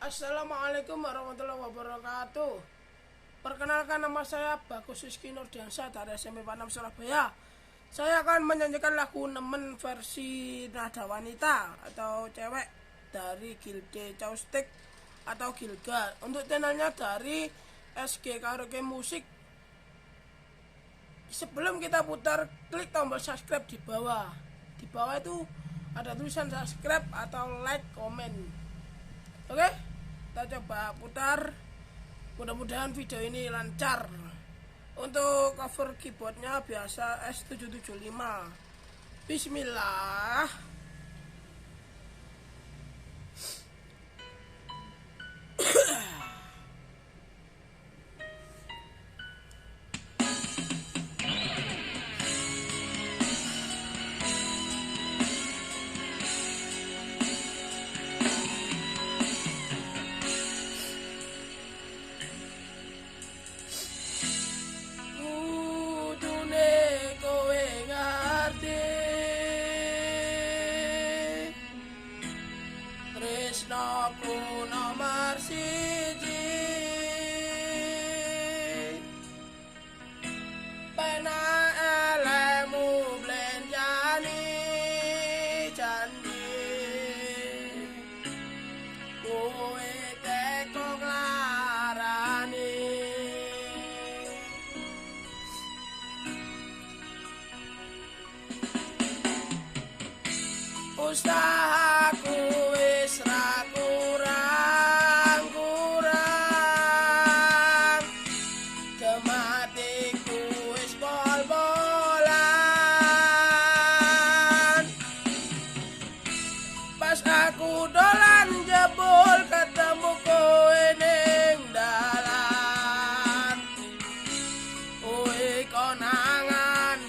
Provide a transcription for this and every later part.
Assalamualaikum warahmatullahi wabarakatuh. Perkenalkan, nama saya Bagus Rizky Nurdiansyah dari SMP 46 Surabaya. Saya akan menyanyikan lagu Nemen versi nada wanita atau cewek dari Gilde Caustic atau Gilga. Untuk channelnya dari SG Karaoke Musik. Sebelum kita putar, klik tombol subscribe di bawah. Di bawah itu ada tulisan subscribe atau like, komen. Oke, kita coba putar. Mudah-mudahan video ini lancar. Untuk cover keyboardnya biasa S775. Bismillah. Tresnoku nomor siji, pena elemu blenjani janji, kowe teko nglarani. Usahaku wis ra kurang-kurang, gematiku wis bol-bolan. Pas aku dolan jebul ketemu kowe ning dalan, kowe konangan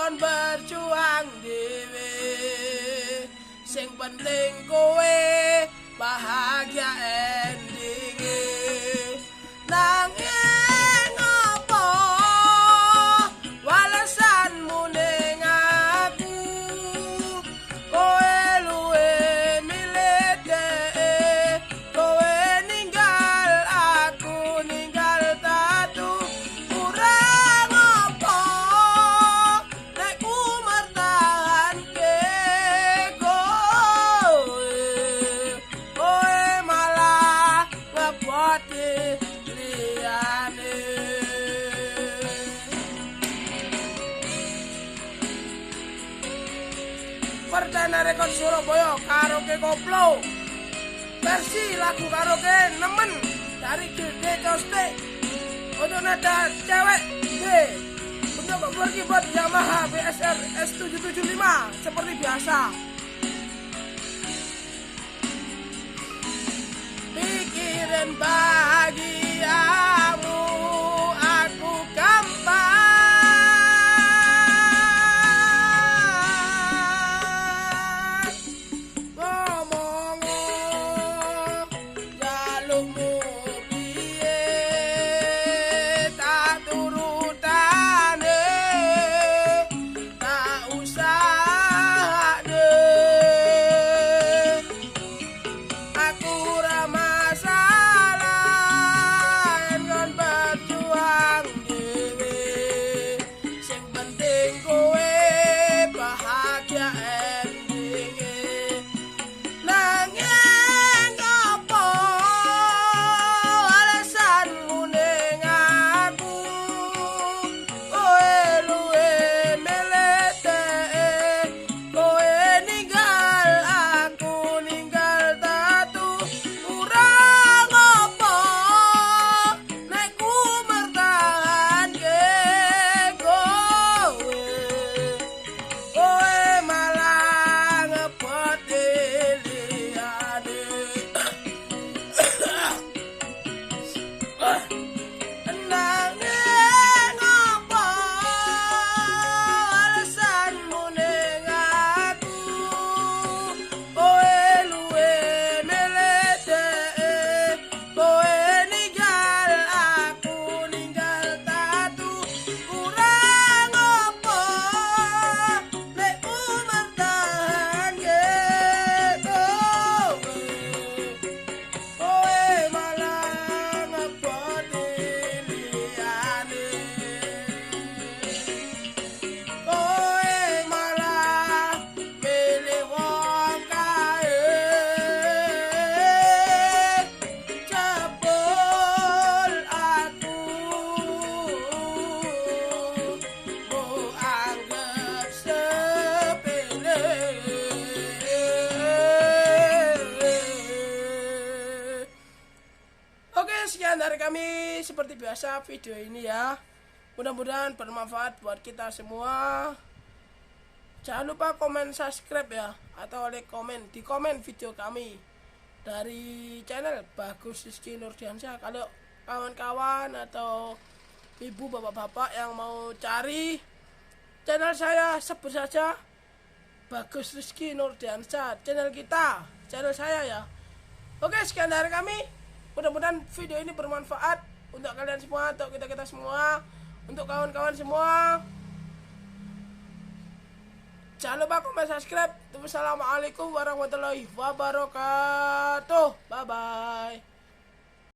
berjuang dhewe, sing penting kowe bahagia endinge. Nanging apa walesanmu ning aku, kowe luwe milih dhek, kowe ninggal aku ninggal tatu. Kurang apa nek ku mertahanke kowe malah ngebuat liyane. Perdana Rekod Surabaya Karaoke Koplo versi lagu karaoke Nemen dari Gilde Caustic untuk nada cewek D. Untuk cover keyboard Yamaha BSR S775 seperti biasa. Pikirin bahagiamu aku gampang, ngomong jalukmu piye tak turutane, tak usah deh. Aku ra masalah Nanging apa alasanmu ning aku, kowe luwe milih dhek, kowe ninggal aku ninggal tatu, kurang apa nek mertahanke kowe malah ngeboni liyane, kowe malah milih wong kae, jebul aku mbok anggap sepele. Oke, sekian dari kami. Seperti biasa video ini ya, mudah-mudahan bermanfaat buat kita semua. Jangan lupa komen, subscribe ya, atau like komen di komen video kami dari channel Bagus Rizky Nurdiansyah. Kalau kawan-kawan atau ibu bapak-bapak yang mau cari channel saya, sebut saja Bagus Rizky Nurdiansyah, channel kita, channel saya ya. Oke, sekian dari kami. Mudah-mudahan video ini bermanfaat untuk kalian semua, untuk kita semua, untuk kawan-kawan semua. Jangan lupa komen, subscribe. Wassalamualaikum warahmatullahi wabarakatuh. Bye bye.